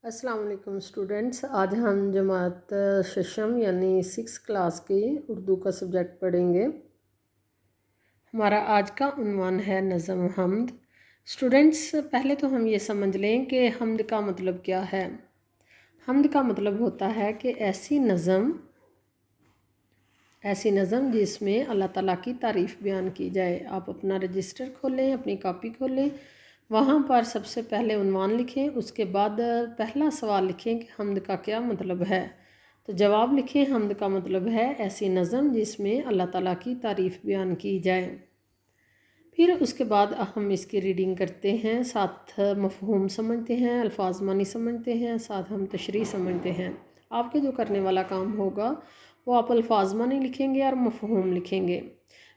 अस्सलाम वालेकुम स्टूडेंट्स। आज हम जमात शशम यानी 6 क्लास की उर्दू का सब्जेक्ट पढ़ेंगे। हमारा आज का उन्वान है नज़म हम्द। स्टूडेंट्स, पहले तो हम ये समझ लें कि हम्द का मतलब क्या है। हम्द का मतलब होता है कि ऐसी नज़म जिसमें अल्लाह ताला की तारीफ़ बयान की जाए। आप अपना रजिस्टर खोलें, अपनी कॉपी खोलें, वहाँ पर सबसे पहले उन्वान लिखें, उसके बाद पहला सवाल लिखें कि हम्द का क्या मतलब है। तो जवाब लिखें, हम्द का मतलब है ऐसी नज़म जिसमें अल्लाह ताला की तारीफ़ बयान की जाए। फिर उसके बाद हम इसकी रीडिंग करते हैं, साथ मफ़हूम समझते हैं, अल्फाज मानी समझते हैं, साथ हम तशरीह समझते हैं। आपके जो करने वाला काम होगा वो आप अल्फाज मानी लिखेंगे और मफ़हूम लिखेंगे।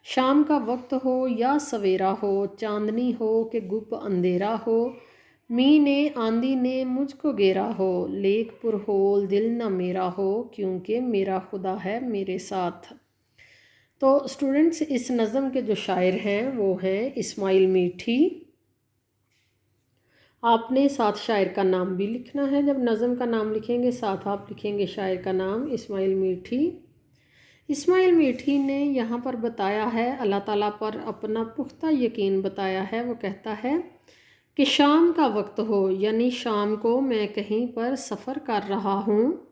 शाम का वक्त हो या सवेरा हो, चांदनी हो कि गुप अंधेरा हो, मी ने आंधी ने मुझको घेरा हो, लेक पुरहोल दिल न मेरा हो, क्योंकि मेरा खुदा है मेरे साथ। तो स्टूडेंट्स, इस नज़म के जो शायर हैं वो हैं इस्माइल मीठी। आपने साथ शायर का नाम भी लिखना है। जब नज़म का नाम लिखेंगे साथ आप लिखेंगे शायर का नाम, इस्माइल मीठी। इस्माइल मीठी ने यहाँ पर बताया है, अल्लाह ताला पर अपना पुख्ता यकीन बताया है। वो कहता है कि शाम का वक्त हो, यानी शाम को मैं कहीं पर सफ़र कर रहा हूँ।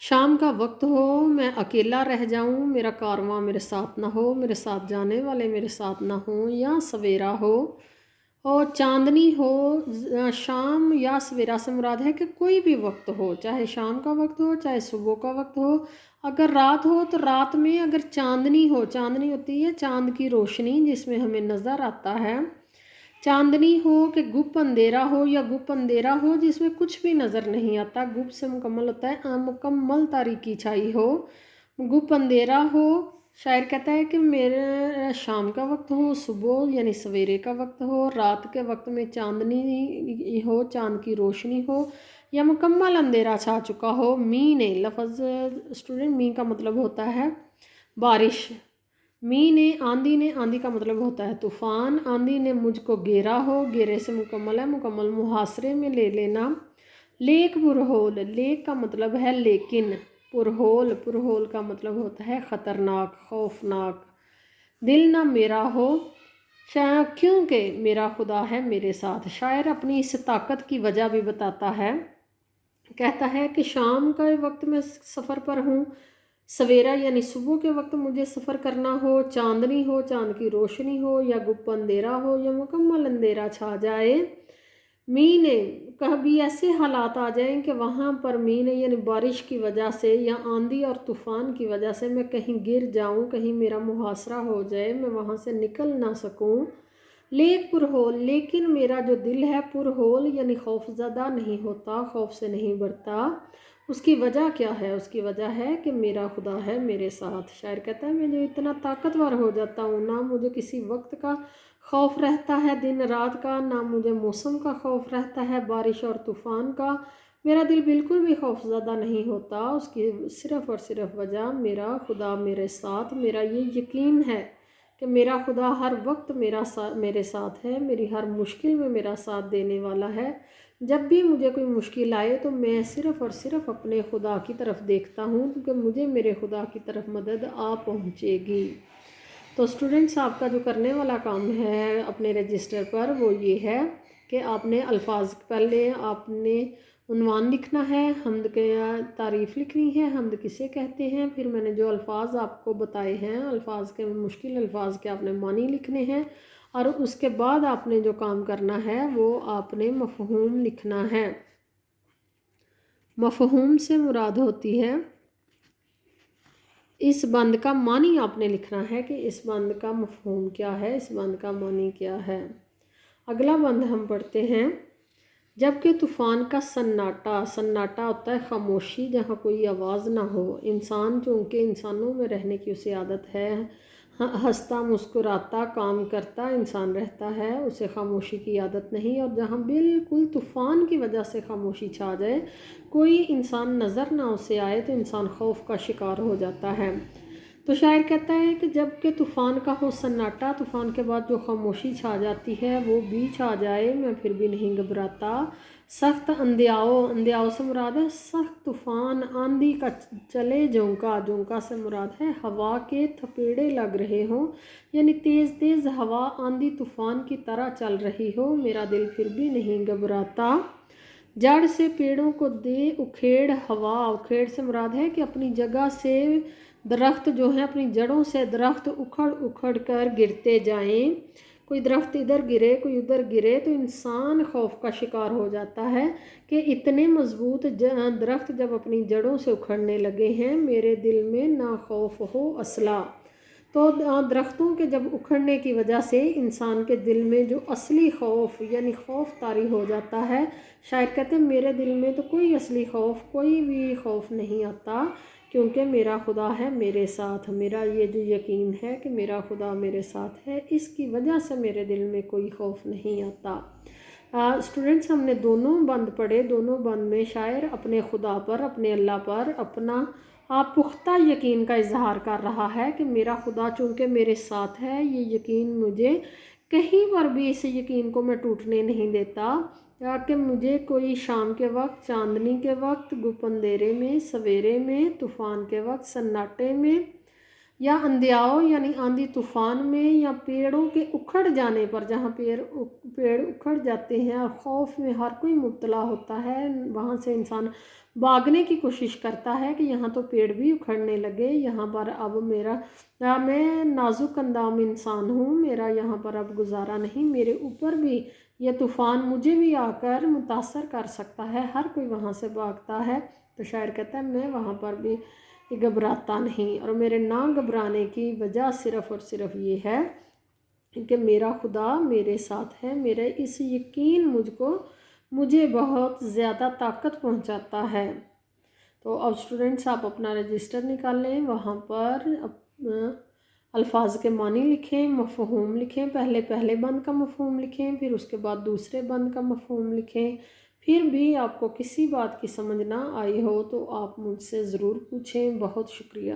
शाम का वक्त हो, मैं अकेला रह जाऊं, मेरा कारवां मेरे साथ ना हो, मेरे साथ जाने वाले मेरे साथ ना हो, या सवेरा हो और चांदनी हो। शाम या सवेरा से मुराद है कि कोई भी वक्त हो, चाहे शाम का वक्त हो चाहे सुबह का वक्त हो। अगर रात हो तो रात में अगर चांदनी हो, चांदनी होती है चांद की रोशनी जिसमें हमें नज़र आता है। चांदनी हो कि गुप अंधेरा हो, या गुप अंधेरा हो जिसमें कुछ भी नज़र नहीं आता। गुप से मुकम्मल होता है मुकम्मल तारीकी छाई हो। गुप अंधेरा हो, शायर कहता है कि मेरे शाम का वक्त हो, सुबह यानी सवेरे का वक्त हो, रात के वक्त में चांदनी हो, चांद की रोशनी हो, या मुकम्मल अंधेरा छा चुका हो। मी ने लफ्ज़ स्टूडेंट, मी का मतलब होता है बारिश। मी ने आंधी का मतलब होता है तूफ़ान। आंधी ने मुझको घेरा हो, घेरे से मुकम्मल है, मुकम्मल मुहासरे में ले लेना। लेक पुरहोल, लेक का मतलब है लेकिन, पुरहोल, पुरहोल का मतलब होता है ख़तरनाक, खौफनाक। दिल ना मेरा हो, क्योंकि मेरा खुदा है मेरे साथ। शायर अपनी इस ताकत की वजह भी बताता है। कहता है कि शाम का वक्त मैं सफ़र पर हूँ, सवेरा यानी सुबह के वक्त मुझे सफ़र करना हो, चांदनी हो, चांद की रोशनी हो, या गुप्त अंधेरा हो, या मुकम्मल अंधेरा छा जाए। मी ने कभी ऐसे हालात आ जाएं कि वहाँ पर मी ने यानी बारिश की वजह से या आंधी और तूफ़ान की वजह से मैं कहीं गिर जाऊँ, कहीं मेरा मुहासरा हो जाए, मैं वहाँ से निकल ना सकूँ। लेक पुरहोल, लेकिन मेरा जो दिल है पुरहोल यानी खौफज़दा नहीं होता, खौफ से नहीं बढ़ता। उसकी वजह क्या है? उसकी वजह है कि मेरा खुदा है मेरे साथ। शायर कहता है मैं जो इतना ताकतवर हो जाता हूँ, ना मुझे किसी वक्त का खौफ रहता है दिन रात का, ना मुझे मौसम का खौफ रहता है बारिश और तूफ़ान का। मेरा दिल बिल्कुल भी खौफज़दा नहीं होता। उसकी सिर्फ़ और सिर्फ वजह मेरा खुदा मेरे साथ, मेरा ये यकीन है कि मेरा खुदा हर वक्त मेरे साथ है, मेरी हर मुश्किल में मेरा साथ देने वाला है। जब भी मुझे कोई मुश्किल आए तो मैं सिर्फ़ और सिर्फ अपने खुदा की तरफ देखता हूँ, क्योंकि मुझे मेरे खुदा की तरफ मदद आ पहुँचेगी। तो स्टूडेंट्स, आपका जो करने वाला काम है अपने रजिस्टर पर वो ये है कि आपने अल्फाज, पहले आपने उन्वान लिखना है, हम्द के तारीफ़ लिखनी है, हम्द किसे कहते हैं। फिर मैंने जो अल्फाज आपको बताए हैं, अल्फाज के मुश्किल अल्फाज के आपने मानी लिखने हैं, और उसके बाद आपने जो काम करना है वो आपने मफ़हूम लिखना है। मफ़हूम से मुराद होती है इस बंद का मानी आपने लिखना है कि इस बंद का मफ़हूम क्या है, इस बंद का मानी क्या है। अगला बंद हम पढ़ते हैं। जबकि तूफ़ान का सन्नाटा, सन्नाटा होता है खामोशी जहाँ कोई आवाज़ ना हो। इंसान, चूँकि इंसानों में रहने की उसे आदत है, हंसता मुस्कुराता काम करता इंसान रहता है, उसे खामोशी की आदत नहीं। और जहाँ बिल्कुल तूफ़ान की वजह से खामोशी छा जाए, कोई इंसान नज़र ना उसे आए, तो इंसान खौफ का शिकार हो जाता है। تو شاعر کہتا ہے کہ جب کہ طوفان کا ہو سناٹا، طوفان کے بعد جو خاموشی چھا جاتی ہے وہ بھی چھا جائے، میں پھر بھی نہیں گھبراتا۔ سخت اندھیاؤ سے مراد ہے سخت طوفان، آندھی کا چلے جھونکا، جھونکا سے مراد ہے ہوا کے تھپیڑے لگ رہے ہوں، یعنی تیز تیز ہوا آندھی طوفان کی طرح چل رہی ہو، میرا دل پھر بھی نہیں گھبراتا۔ جڑ سے پیڑوں کو دے اکھیڑ ہوا، اکھیڑ سے مراد ہے کہ اپنی جگہ سے درخت جو ہیں، اپنی جڑوں سے درخت اکھڑ اکھڑ کر گرتے جائیں۔ کوئی درخت ادھر گرے کوئی ادھر گرے تو انسان خوف کا شکار ہو جاتا ہے کہ اتنے مضبوط درخت جب اپنی جڑوں سے اکھڑنے لگے ہیں، میرے دل میں نہ خوف ہو اصلا۔ تو درختوں کے جب اکھڑنے کی وجہ سے انسان کے دل میں جو اصلی خوف یعنی خوف طاری ہو جاتا ہے، شاعر کہتے ہیں میرے دل میں تو کوئی اصلی خوف، کوئی بھی خوف نہیں آتا، کیونکہ میرا خدا ہے میرے ساتھ۔ میرا یہ جو یقین ہے کہ میرا خدا میرے ساتھ ہے، اس کی وجہ سے میرے دل میں کوئی خوف نہیں آتا۔ اسٹوڈنٹس، ہم نے دونوں بند پڑھے، دونوں بند میں شاعر اپنے خدا پر، اپنے اللہ پر اپنا پختہ یقین کا اظہار کر رہا ہے کہ میرا خدا چونکہ میرے ساتھ ہے، یہ یقین مجھے کہیں پر بھی اس یقین کو میں ٹوٹنے نہیں دیتا، کہ مجھے کوئی شام کے وقت، چاندنی کے وقت، گپ اندھیرے میں، سویرے میں، طوفان کے وقت، سناٹے میں، یا اندھیاؤ یعنی آندھی طوفان میں، یا پیڑوں کے اکھڑ جانے پر، جہاں پیڑ اکھڑ جاتے ہیں اور خوف میں ہر کوئی مبتلا ہوتا ہے، وہاں سے انسان بھاگنے کی کوشش کرتا ہے کہ یہاں تو پیڑ بھی اکھڑنے لگے، یہاں پر اب میں نازک اندام انسان ہوں، میرا یہاں پر اب گزارا نہیں، میرے اوپر بھی یہ طوفان مجھے بھی آ کر متاثر کر سکتا ہے، ہر کوئی وہاں سے بھاگتا ہے۔ تو شاعر کہتا ہے میں وہاں پر بھی گھبراتا نہیں، اور میرے نہ گھبرانے کی وجہ صرف اور صرف یہ ہے کہ میرا خدا میرے ساتھ ہے، میرا اس یقین مجھے بہت زیادہ طاقت پہنچاتا ہے۔ تو اب اسٹوڈنٹس آپ اپنا رجسٹر نکال لیں، وہاں پر الفاظ کے معنی لکھیں، مفہوم لکھیں، پہلے بند کا مفہوم لکھیں، پھر اس کے بعد دوسرے بند کا مفہوم لکھیں۔ پھر بھی آپ کو کسی بات کی سمجھ نہ آئی ہو تو آپ مجھ سے ضرور پوچھیں۔ بہت شکریہ۔